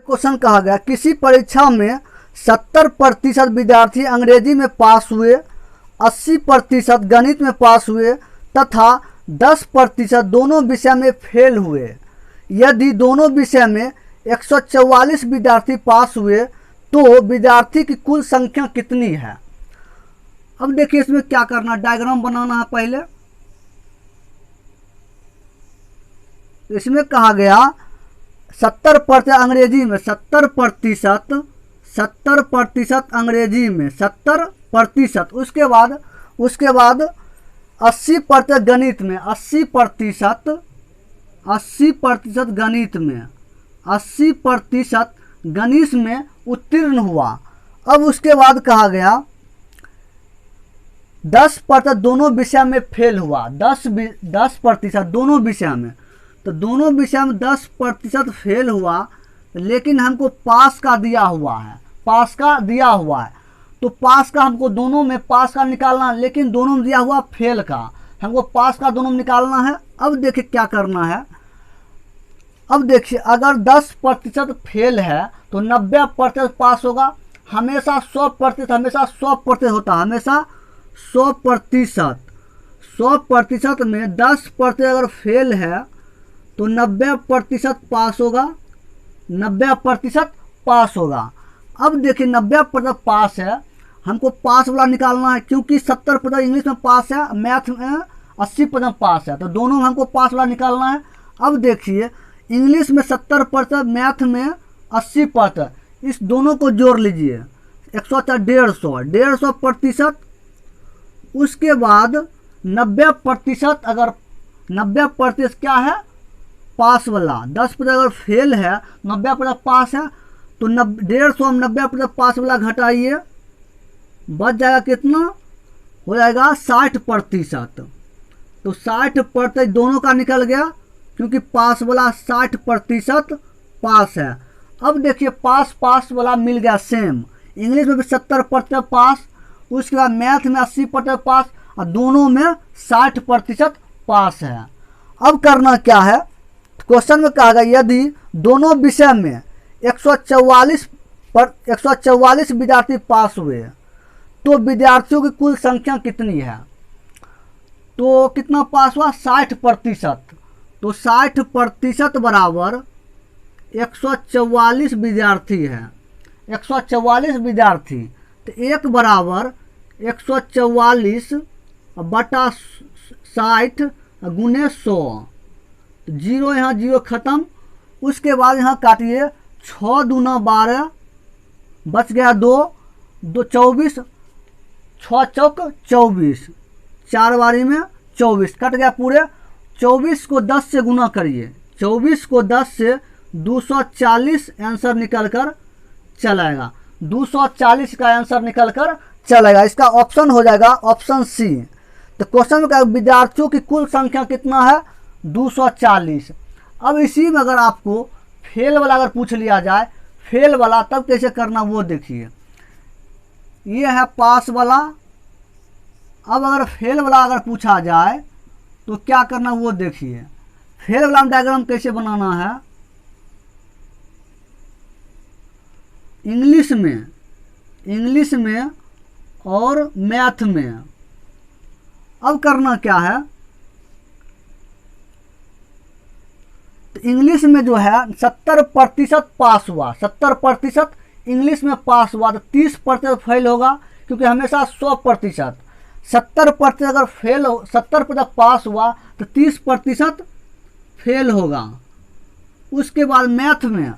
Question कहा गया किसी परीक्षा में 70% विद्यार्थी अंग्रेजी में पास हुए, 80% गणित में पास हुए तथा 10% दोनों विषय में फेल हुए। यदि दोनों विषय में 144 विद्यार्थी पास हुए तो विद्यार्थी की कुल संख्या कितनी है। अब देखिए इसमें क्या करना, डायग्राम बनाना है पहले। इसमें कहा गया 70% अंग्रेजी में, 70% अंग्रेजी में, 70%। उसके बाद 80% गणित में, 80% गणित में, 80% गणित में उत्तीर्ण हुआ। अब उसके बाद कहा गया 10% दोनों विषय में फेल हुआ, 10% दोनों विषय में। तो दोनों विषय में 10% फेल हुआ, लेकिन हमको पास का दिया हुआ है, पास का दिया हुआ है। तो पास का हमको दोनों में पास का निकालना है, लेकिन दोनों में दिया हुआ फेल का, हमको पास का दोनों में निकालना है। अब देखिए क्या करना है। अब देखिए अगर 10% फेल है तो 90% पास होगा। हमेशा 100% हमेशा 100% होता है, हमेशा 100%। 100% में 10% अगर फेल है तो 90% पास होगा, 90% पास होगा। अब देखिए 90% पास है, हमको पास वाला निकालना है, क्योंकि 70% इंग्लिश में पास है, मैथ में 80% पास है, तो दोनों में हमको पास वाला निकालना है। अब देखिए इंग्लिश में 70%, मैथ में 80%, इस दोनों को जोड़ लीजिए, 150%। उसके बाद 90%, अगर 90% क्या है, पास वाला। 10% अगर फेल है, 90% पास है, तो 150 में 90% पास वाला घटाइए, बच जाएगा कितना, हो जाएगा 60%। तो 60% दोनों का निकल गया, क्योंकि पास वाला 60% पास है। अब देखिए पास वाला मिल गया सेम, इंग्लिश में भी 70% पास, उसके बाद मैथ में 80% पास, और दोनों में 60% पास है। अब करना क्या है, क्वेश्चन में कहा गया यदि दोनों विषय में 144 विद्यार्थी पास हुए तो विद्यार्थियों की कुल संख्या कितनी है। तो कितना पास हुआ, 60%। तो 60% बराबर 144 विद्यार्थी है, 144 विद्यार्थी, तो 1 बराबर 144 बटा 60 गुने 100, जीरो, यहाँ जीरो खत्म। उसके बाद यहाँ काटिए, 6 दूना 12, बच गया 2, 24, 6 चौक 24, 4 बारी में 24 कट गया पूरे। 24 को 10 से गुना करिए, 24 को 10 से 240 आंसर निकल कर चलाएगा, 240 का आंसर निकल कर चलेगा। इसका ऑप्शन हो जाएगा ऑप्शन सी। तो क्वेश्चन में विद्यार्थियों की कुल संख्या कितना है, 240। अब इसी में अगर आपको फेल वाला अगर पूछ लिया जाए, फेल वाला तब कैसे करना वो देखिए। ये है पास वाला। अब अगर फेल वाला अगर पूछा जाए तो क्या करना वो देखिए। फेल वाला डायग्राम कैसे बनाना है, इंग्लिश में और मैथ में। अब करना क्या है, तो इंग्लिश में जो है 70% पास हुआ, 70% इंग्लिश में पास हुआ, तो 30% फेल होगा, क्योंकि हमेशा 100%। 70% अगर फेल हो, 70% पास हुआ तो 30% फेल होगा। उसके बाद मैथ में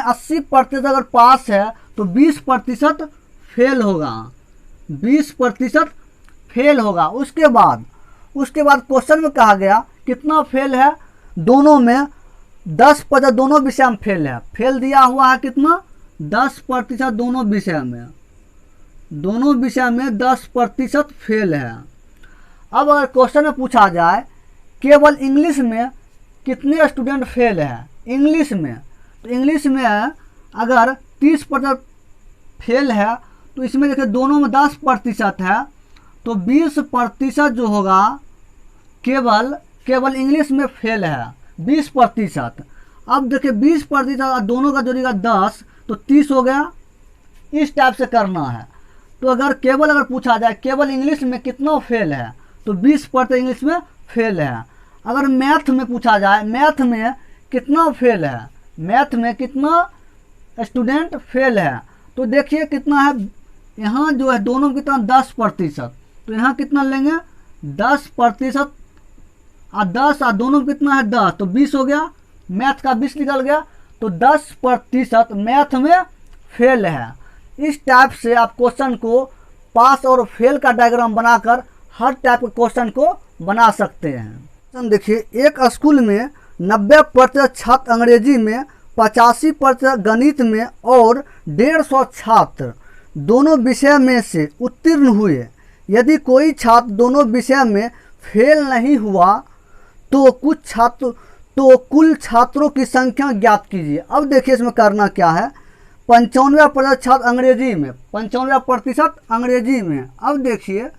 80% अगर पास है तो 20% फेल होगा, 20% फेल होगा। उसके बाद क्वेश्चन में कहा गया कितना फेल है, दोनों में 10% दोनों विषय में फेल है, फेल दिया हुआ है कितना, 10% दोनों विषय में, 10% फेल है। अब अगर क्वेश्चन में पूछा जाए केवल इंग्लिश में कितने स्टूडेंट फेल है, इंग्लिश में, तो इंग्लिश में अगर 30% फेल है, तो इसमें देखिए दोनों में 10% है, तो 20% जो होगा केवल इंग्लिश में फेल है, 20%। अब देखिए 20% और दोनों का जोड़िएगा 10 तो 30 हो गया। इस टाइप से करना है। तो अगर पूछा जाए केवल इंग्लिश में कितना फेल है तो 20% इंग्लिश में फेल है। अगर मैथ में पूछा जाए मैथ में कितना फेल है, मैथ में कितना स्टूडेंट फेल है, तो देखिए कितना है, यहाँ जो है दोनों में कितना 10%, तो यहाँ कितना लेंगे 10% और 10 और दोनों में कितना है 10, तो 20 हो गया। मैथ का 20 निकल गया, तो 10% मैथ में फेल है। इस टाइप से आप क्वेश्चन को पास और फेल का डायग्राम बनाकर हर टाइप के क्वेश्चन को बना सकते हैं। देखिए एक स्कूल में 90% छात्र अंग्रेजी में, 85% गणित में और 150 छात्र दोनों विषय में से उत्तीर्ण हुए। यदि कोई छात्र दोनों विषय में फेल नहीं हुआ तो कुल छात्रों की संख्या ज्ञात कीजिए। अब देखिए इसमें करना क्या है, 95% छात्र अंग्रेजी में, 95% अंग्रेजी में। अब देखिए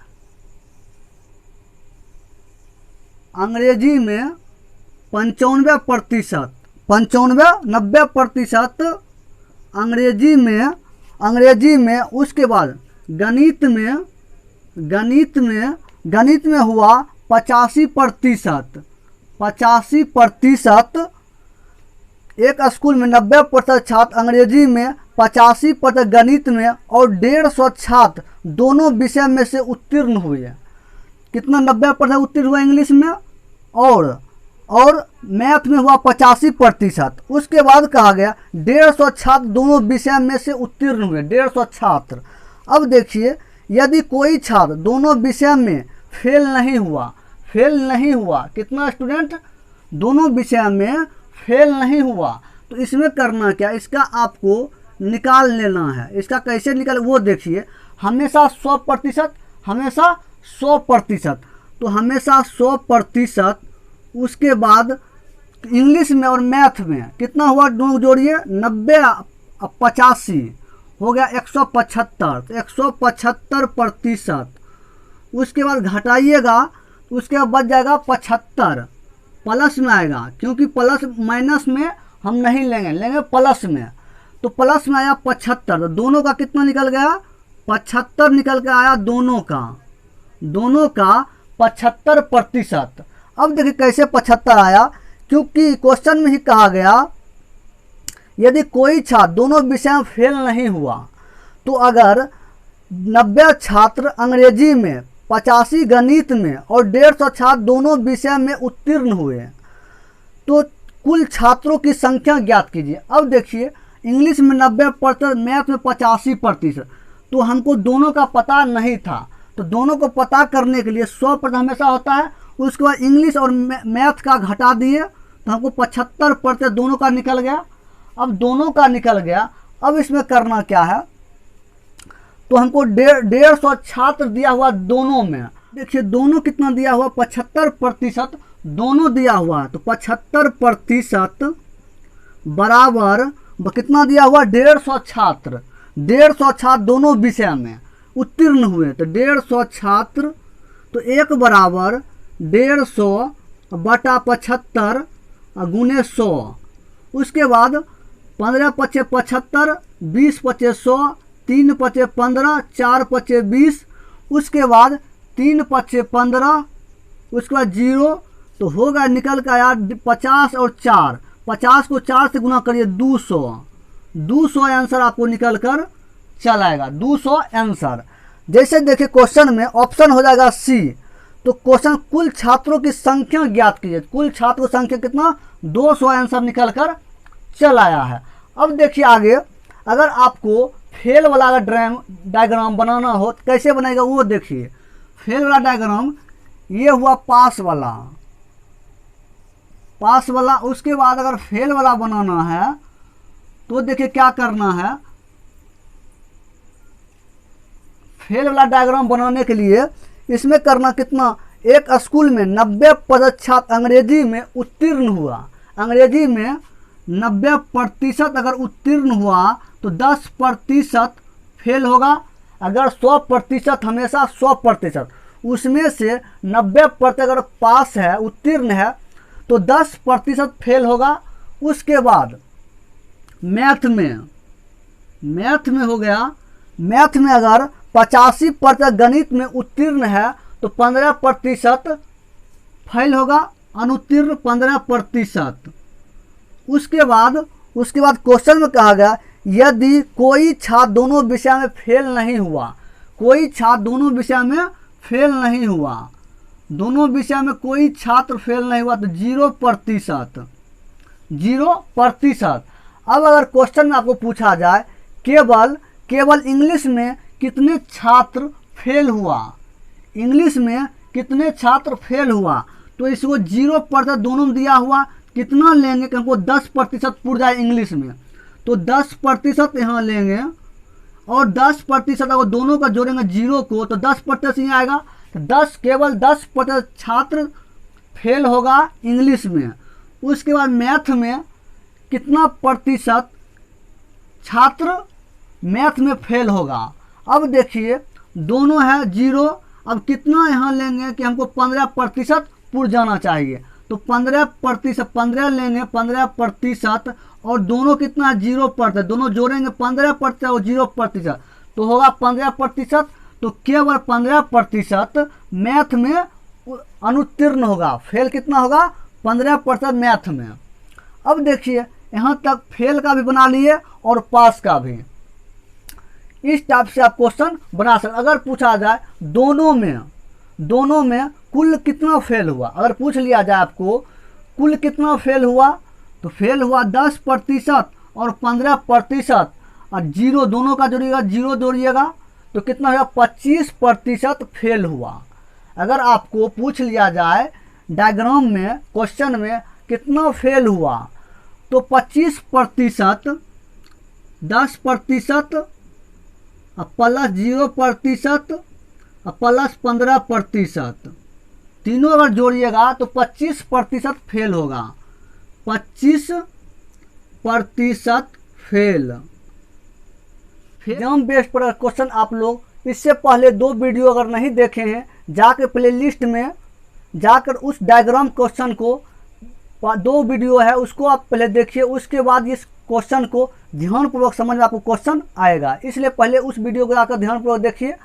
अंग्रेजी में 95%, 90% अंग्रेजी में। उसके बाद गणित में हुआ 85%। एक स्कूल में 90% छात्र अंग्रेजी में, 85% गणित में और 150 छात्र दोनों विषय में से उत्तीर्ण हुए। कितना 90% उत्तीर्ण हुआ इंग्लिश में और मैथ में हुआ 85%। उसके बाद कहा गया 150 छात्र दोनों विषय में से उत्तीर्ण हुए, 150 छात्र। अब देखिए यदि कोई छात्र दोनों विषय में फेल नहीं हुआ, कितना स्टूडेंट दोनों विषय में फेल नहीं हुआ, तो इसमें करना क्या, इसका आपको निकाल लेना है। इसका कैसे निकाल वो देखिए, हमेशा 100%, तो हमेशा 100%। उसके बाद इंग्लिश में और मैथ में कितना हुआ, दोनों जोड़िए 90 और 85 हो गया 175, तो 175%। उसके बाद घटाइएगा, उसके बाद बच जाएगा 75, प्लस में आएगा, क्योंकि प्लस माइनस में हम नहीं लेंगे प्लस में, तो प्लस में आया 75, तो दोनों का कितना निकल गया 75 निकल के आया, दोनों का 75%। अब देखिए कैसे 75 आया, क्योंकि क्वेश्चन में ही कहा गया यदि कोई छात्र दोनों विषय में फेल नहीं हुआ, तो अगर 90 छात्र अंग्रेजी में, 85 गणित में और 150 छात्र दोनों विषय में उत्तीर्ण हुए तो कुल छात्रों की संख्या ज्ञात कीजिए। अब देखिए इंग्लिश में 90%, मैथ में 85%, तो हमको दोनों का पता नहीं था, तो दोनों को पता करने के लिए 100% हमेशा होता है। उसके बाद इंग्लिश और मैथ का घटा दिए तो हमको 75% दोनों का निकल गया। अब दोनों का निकल गया, अब इसमें करना क्या है, तो हमको 150 छात्र दिया हुआ दोनों में। देखिए दोनों कितना दिया हुआ 75% दोनों दिया हुआ है, तो 75% बराबर कितना दिया हुआ 150 छात्र, 150 छात्र दोनों विषय में उत्तीर्ण हुए, तो 150 छात्र, तो एक बराबर 150 बटा 75 गुने 100। उसके बाद 15 पचे 75, 20 पचे 100, 3 पचे 15, 4 पचे 20, उसके बाद 3 पचे 15, उसके बाद 0, तो होगा निकल कर आया 50 और 4, 50 को 4 से गुना करिए 200 आंसर आपको निकल कर चल आएगा, 200 आंसर। जैसे देखिए क्वेश्चन में ऑप्शन हो जाएगा सी, तो क्वेश्चन कुल छात्रों की संख्या ज्ञात कीजिए, कुल छात्रों की संख्या कितना 200 आंसर निकल कर चल आया है। अब देखिए आगे, अगर आपको फेल वाला अगर डायग्राम बनाना हो तो कैसे बनेगा वो देखिए। फेल वाला डायग्राम ये हुआ पास वाला। उसके बाद अगर फेल वाला बनाना है तो देखिए क्या करना है। फेल वाला डायग्राम बनाने के लिए इसमें करना कितना, एक स्कूल में 90% छात्र अंग्रेजी में उत्तीर्ण हुआ, अंग्रेजी में 90% अगर उत्तीर्ण हुआ तो 10% फेल होगा। अगर 100% हमेशा 100%, उसमें से 90% अगर पास है उत्तीर्ण है तो 10% फेल होगा। उसके बाद मैथ में हो गया, मैथ में अगर 85% गणित में उत्तीर्ण है तो 15% फेल होगा, अनुत्तीर्ण 15%। उसके बाद क्वेश्चन में कहा गया यदि कोई छात्र दोनों विषय में फेल नहीं हुआ, कोई छात्र दोनों विषय में फेल नहीं हुआ, दोनों विषय में कोई छात्र फेल नहीं हुआ तो 0%, 0%। अब अगर क्वेश्चन में आपको पूछा जाए केवल इंग्लिश में कितने छात्र फेल हुआ, इंग्लिश में कितने छात्र फेल हुआ, तो इसको 0% दोनों में दिया हुआ, कितना लेंगे कि हमको 10% पूर जाए इंग्लिश में, तो 10% यहाँ लेंगे और 10% अगर दोनों का जोड़ेंगे 0 को तो 10% यहाँ आएगा, तो केवल 10% छात्र फेल होगा इंग्लिश में। उसके बाद मैथ में कितना प्रतिशत छात्र मैथ में फेल होगा। अब देखिए दोनों है 0, अब कितना यहाँ लेंगे कि हमको 15% पूर जाना चाहिए, तो 15% लेंगे, 15% और दोनों कितना है 0%, दोनों जोड़ेंगे 15% और 0% तो होगा 15%, तो केवल 15% मैथ में अनुत्तीर्ण होगा, फेल कितना होगा 15% मैथ में। अब देखिए यहाँ तक फेल का भी बना लिए और पास का भी, इस टाइप से आप क्वेश्चन बना सकते। अगर पूछा जाए दोनों में कुल कितना फेल हुआ, अगर पूछ लिया जाए आपको कुल कितना फेल हुआ, तो फेल हुआ 10% और 15% और 0 दोनों का जोड़िएगा, 0 जोड़िएगा तो कितना होगा 25% फेल हुआ। अगर आपको पूछ लिया जाए डायग्राम में क्वेश्चन में कितना फेल हुआ, तो 25%, 10% प्लस 0% प्लस 15%, तीनों अगर जोड़िएगा तो 25% फेल होगा, 25% फेल। एग्जाम बेस्ड पर क्वेश्चन आप लोग इससे पहले 2 वीडियो अगर नहीं देखे हैं जाकर प्लेलिस्ट में जाकर उस डायग्राम क्वेश्चन को 2 वीडियो है उसको आप पहले देखिए, उसके बाद इस क्वेश्चन को ध्यानपूर्वक समझ में आपको क्वेश्चन आएगा, इसलिए पहले उस वीडियो को जाकर ध्यानपूर्वक देखिए,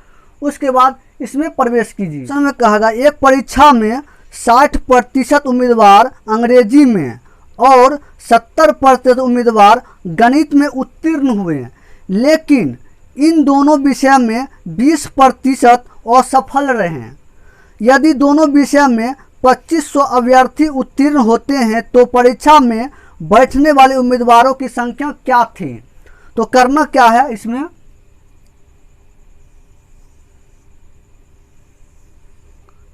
उसके बाद इसमें प्रवेश कीजिए। क्वेश्चन में कहा गया एक परीक्षा में 60% उम्मीदवार अंग्रेजी में और 70% उम्मीदवार गणित में उत्तीर्ण हुए, लेकिन इन दोनों विषय में 20% असफल रहे। यदि दोनों विषय में 2500 अभ्यर्थी उत्तीर्ण होते हैं तो परीक्षा में बैठने वाले उम्मीदवारों की संख्या क्या थी। तो करना क्या है,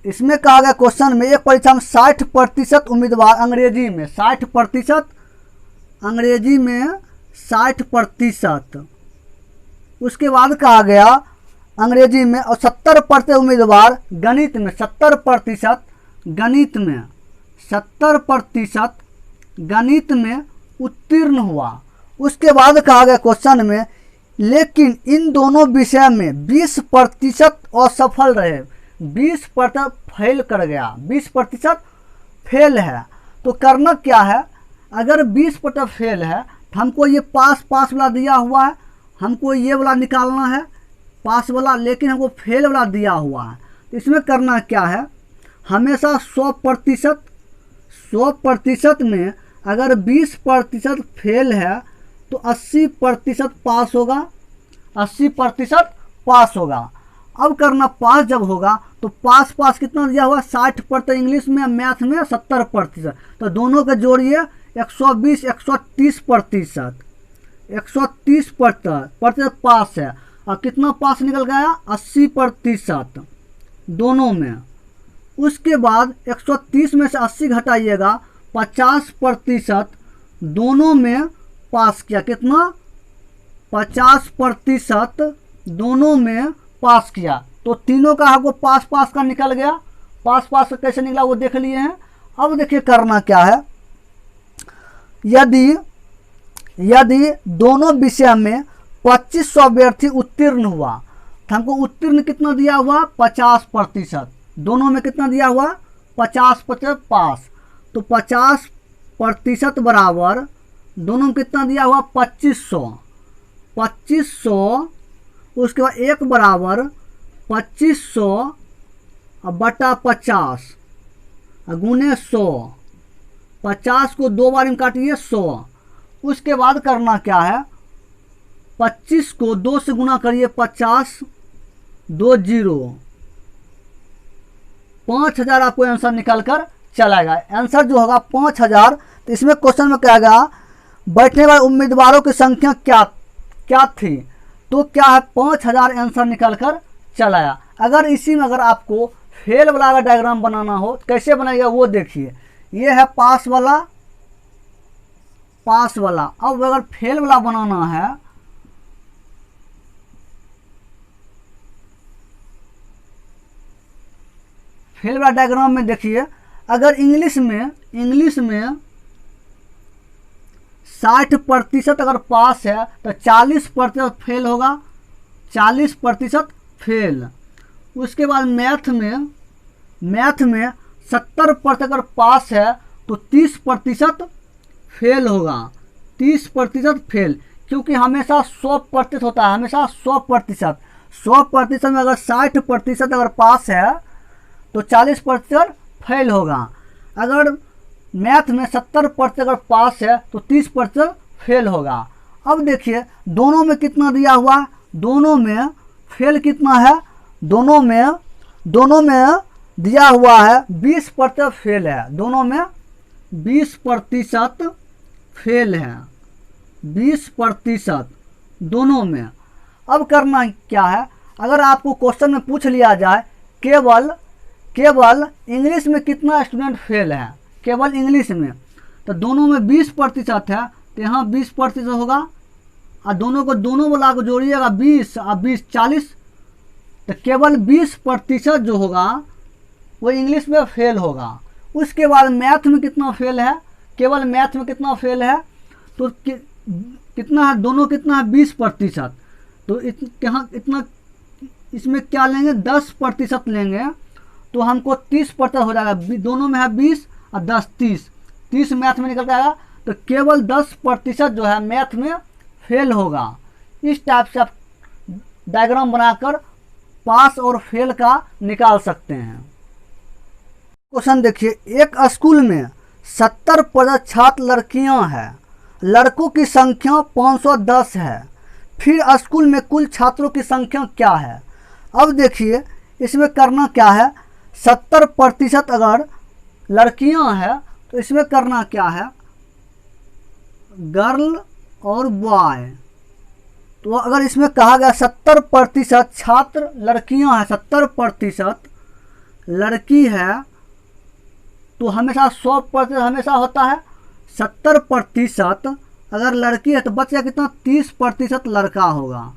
इसमें कहा गया क्वेश्चन में एक परीक्षा में 60% उम्मीदवार अंग्रेजी में, 60% अंग्रेजी में 60%, उसके बाद कहा गया अंग्रेजी में, और 70% उम्मीदवार गणित में, 70% गणित में, 70% गणित में उत्तीर्ण हुआ। उसके बाद कहा गया क्वेश्चन में लेकिन इन दोनों विषय में 20% असफल रहे, 20% फेल कर गया, 20% फेल है। तो करना क्या है, अगर 20% फेल है तो हमको ये पास वाला दिया हुआ है, हमको ये वाला निकालना है पास वाला, लेकिन हमको फेल वाला दिया हुआ है। तो इसमें करना क्या है, हमेशा 100% में अगर 20% फेल है तो 80% पास होगा, 80% पास होगा। अब करना पास जब होगा तो पास कितना दिया हुआ 60% इंग्लिश में, मैथ में 70%, तो दोनों के जोड़िए 120, 130%, 130% पास है, और कितना पास निकल गया 80% दोनों में। उसके बाद 130 में से 80 घटाइएगा, 50% दोनों में पास किया, कितना 50% दोनों में पास किया। तो तीनों का आपको पास का निकल गया, पास का कैसे निकला वो देख लिए हैं। अब देखिए करना क्या है, यदि दोनों विषय में 2500 अभ्यर्थी उत्तीर्ण हुआ तो हमको उत्तीर्ण कितना दिया हुआ 50%, दोनों में कितना दिया हुआ 50% पास, तो 50 प्रतिशत बराबर, दोनों में कितना दिया हुआ 2500, 2500, उसके बाद 1 बराबर 2500 बटा 50 गुने 100, 50 को 2 बार में काटिए 100। उसके बाद करना क्या है, 25 को 2 से गुना करिए, 50 2 0, 5000 आपको आंसर निकल कर चलाएगा। आंसर जो होगा 5000। तो इसमें क्वेश्चन में क्या गया, बैठने वाले उम्मीदवारों की संख्या क्या थी, तो क्या है 5000 आंसर निकल कर चलाया। अगर इसी में अगर आपको फेल वाला अगर डायग्राम बनाना हो कैसे बनाइएगा वो देखिए। ये है पास वाला। अब अगर फेल वाला बनाना है, फेल वाला डायग्राम में देखिए, अगर इंग्लिश में 60% अगर पास है तो 40% फेल होगा, 40% फेल। उसके बाद मैथ में 70% अगर पास है तो 30% फेल होगा, 30% फेल, क्योंकि हमेशा 100% होता है, हमेशा 100%। 100% में अगर 60% अगर पास है तो 40% फेल होगा। अगर मैथ में 70% अगर पास है तो 30% फेल होगा। अब देखिए दोनों में कितना दिया हुआ, दोनों में फेल कितना है, दोनों में दिया हुआ है 20% फेल है, दोनों में 20% फेल है, 20% दोनों में। अब करना क्या है, अगर आपको क्वेश्चन में पूछ लिया जाए केवल इंग्लिश में कितना स्टूडेंट फेल है, केवल इंग्लिश में, तो दोनों में 20% है, तो यहाँ 20% होगा, और दोनों वाला को जोड़िएगा 20 और 20 40, तो केवल 20% जो होगा वो इंग्लिश में फेल होगा। उसके बाद मैथ में कितना फेल है, केवल मैथ में कितना फेल है, तो कितना है, दोनों कितना है 20%, तो यहाँ इतना, इसमें क्या लेंगे 10% लेंगे, तो हमको 30% हो जाएगा। दोनों में है 20 और 10 30 मैथ में निकल के आएगा, तो केवल 10% जो है मैथ में फेल होगा। इस टाइप से आप डायग्राम बनाकर पास और फेल का निकाल सकते हैं। क्वेश्चन देखिए, एक स्कूल में 70% छात्र लड़कियां हैं, लड़कों की संख्या 510 है, फिर स्कूल में कुल छात्रों की संख्या क्या है। अब देखिए इसमें करना क्या है, 70% अगर लड़कियां हैं तो इसमें करना क्या है, गर्ल और बॉय। तो अगर इसमें कहा गया 70% छात्र लड़कियां हैं, 70% लड़की है, तो हमेशा 100% हमेशा होता है। 70% अगर लड़की है तो बच्चा कितना 30% लड़का होगा,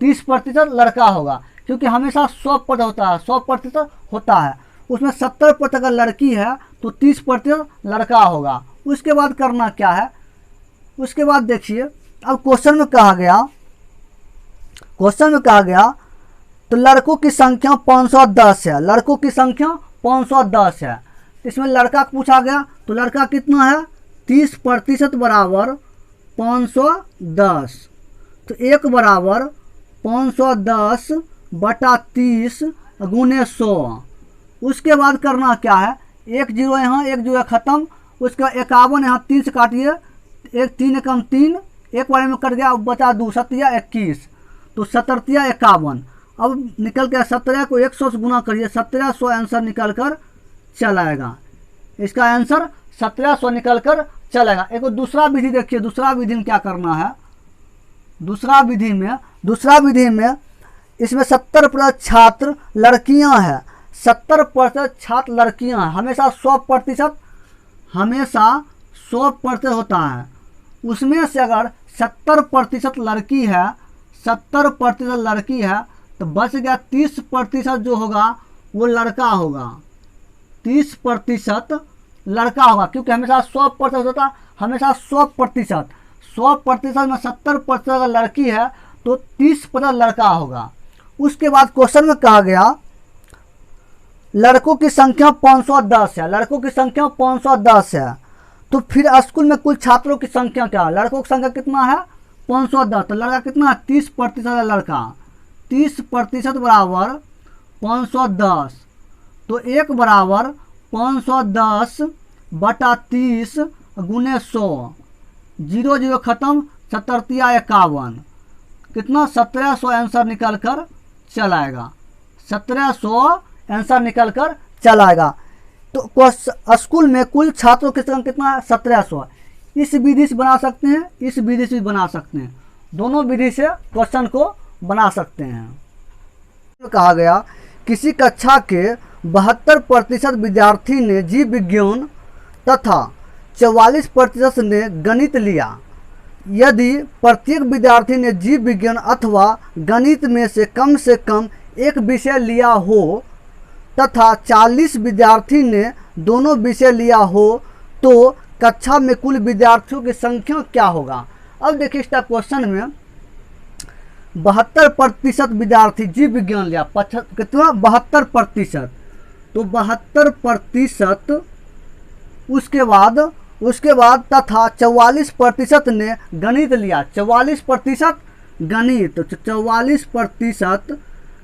30% लड़का होगा, क्योंकि हमेशा 100% होता है, 100% होता है। उसमें 70% अगर लड़की है तो 30% लड़का होगा। उसके बाद करना क्या है, उसके बाद देखिए अब क्वेश्चन में कहा गया तो लड़कों की संख्या 510 है, लड़कों की संख्या 510 है। इसमें लड़का पूछा गया तो लड़का कितना है, 30% बराबर 510, तो 1 बराबर 510 बटा 30 गुने 100। उसके बाद करना क्या है, 1 0 यहाँ, 1 0 ख़त्म। उसका 51 यहाँ 3 से काटिए, 1 3 एकम 3, एक बारे में कट गया, बचा 2 7 21, तो 17 51। अब निकल गया 17 को 100 से गुना करिए, 1700 आंसर निकल कर चलाएगा। इसका आंसर 1700 निकल कर चलेगा। एक दूसरा विधि देखिए, दूसरा विधि में क्या करना है, दूसरा विधि में इसमें 70% छात्र लड़कियां हैं, 70% छात्र लड़कियां हैं, हमेशा 100% होता है। उसमें से अगर 70% लड़की है, 70% लड़की है, तो बच गया 30% जो होगा वो लड़का होगा, 30% लड़का होगा, क्योंकि हमेशा 100% होता है, हमेशा 100% में 70% अगर लड़की है तो 30% लड़का होगा। उसके बाद क्वेश्चन में कहा गया लड़कों की संख्या 510 है, लड़कों की संख्या 510 है, तो फिर स्कूल में कुल छात्रों की संख्या क्या है? लड़कों की संख्या कितना है? 510। तो लड़का कितना? 30% है लड़का। 30% बराबर 510। तो 1 बराबर 510 बटा 30 गुने 100। 0 0 खत्म, 77 51। कितना? 1700 आंसर निकल कर चल आएगा। 1700 आंसर निकल कर चल आएगा। तो स्कूल में कुल छात्रों की संख्या कितना है? 1700। इस विधि से बना सकते हैं, इस विधि से बना सकते हैं, दोनों विधि से क्वेश्चन को बना सकते हैं। कहा गया किसी कक्षा के 72% विद्यार्थी ने जीव विज्ञान तथा 44% ने गणित लिया। यदि प्रत्येक विद्यार्थी ने जीव विज्ञान अथवा गणित में से कम एक विषय लिया हो तथा 40 विद्यार्थी ने दोनों विषय लिया हो तो कक्षा में कुल विद्यार्थियों की संख्या क्या होगा? अब देखिए इस क्वेश्चन में 72% विद्यार्थी जीव विज्ञान लिया, कितना? 72%। तो 72%, उसके बाद तथा 44% ने गणित लिया। 44% गणित, तो 44%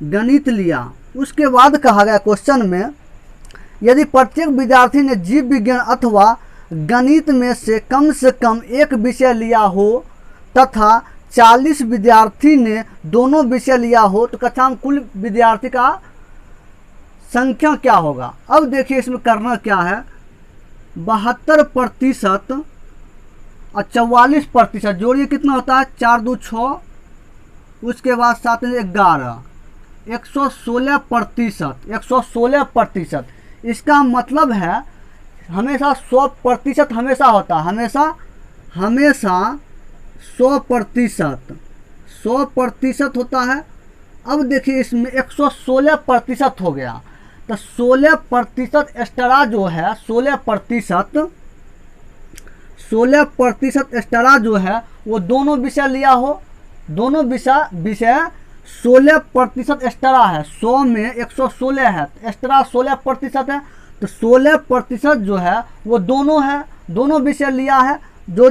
गणित लिया। उसके बाद कहा गया क्वेश्चन में यदि प्रत्येक विद्यार्थी ने जीव विज्ञान अथवा गणित में से कम एक विषय लिया हो तथा 40 विद्यार्थी ने दोनों विषय लिया हो तो कक्षा में कुल विद्यार्थी का संख्या क्या होगा? अब देखिए इसमें करना क्या है। 72% और 44% जोड़िए, कितना होता है? 4 2 6, उसके बाद 7 11, 116%। 116%। इसका मतलब है हमेशा 100% हमेशा होता है, हमेशा 100% होता है। अब देखिए इसमें 116% हो गया, तो 16% एक्स्ट्रा जो है, 16% एक्स्ट्रा जो है वो दोनों विषय लिया हो। दोनों विषय 16% एक्स्ट्रा है। 100 में 116 है, एक्स्ट्रा 16% है। तो 16% जो है वो दोनों है, दोनों विषय लिया है, जो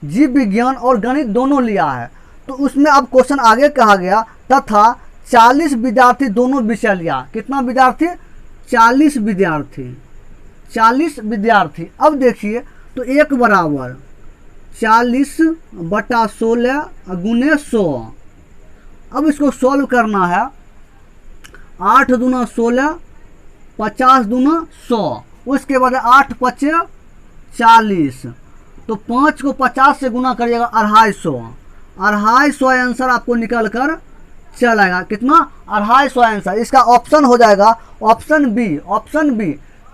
जीव विज्ञान और गणित दोनों लिया है। तो उसमें अब क्वेश्चन आगे कहा गया तथा 40 विद्यार्थी दोनों विषय लिया। कितना विद्यार्थी? 40 विद्यार्थी। 40 विद्यार्थी। अब देखिए तो 1 बराबर 40 बटा 16 गुने 100। अब इसको सॉल्व करना है। 8 दूना 16, 50 दूना 100, उसके बाद 8 5 40। तो 5 को 50 से गुना करिएगा, 250 आंसर आपको निकल कर चल आएगा। कितना? 250 आंसर। इसका ऑप्शन हो जाएगा ऑप्शन बी।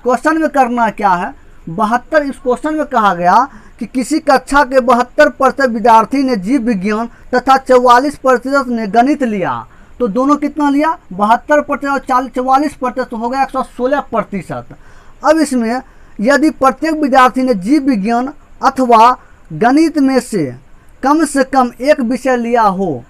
क्वेश्चन में करना क्या है? 72। इस क्वेश्चन में कहा गया कि किसी कक्षा के 72% विद्यार्थी ने जीव विज्ञान तथा 44% ने गणित लिया। तो दोनों कितना लिया? 72% और 44%, तो हो गया 116%। अब इसमें यदि प्रत्येक विद्यार्थी ने जीव विज्ञान अथवा गणित में से कम एक विषय लिया हो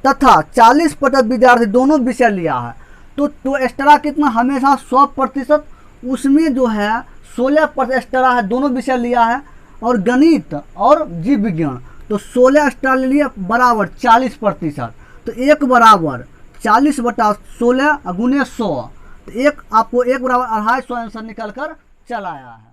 तथा 40% विद्यार्थी दोनों विषय लिया है तो एक्स्ट्रा कितना? हमेशा 100%। उसमें जो है 16% एक्स्ट्रा है, दोनों विषय लिया है, और गणित और जीव विज्ञान। तो 16 एक्स्ट्रा ले लिया बराबर 40%। तो 1 बराबर 40 बटा 16 गुने 100। तो आपको 1 बराबर 250 आंसर निकल कर चल आया है।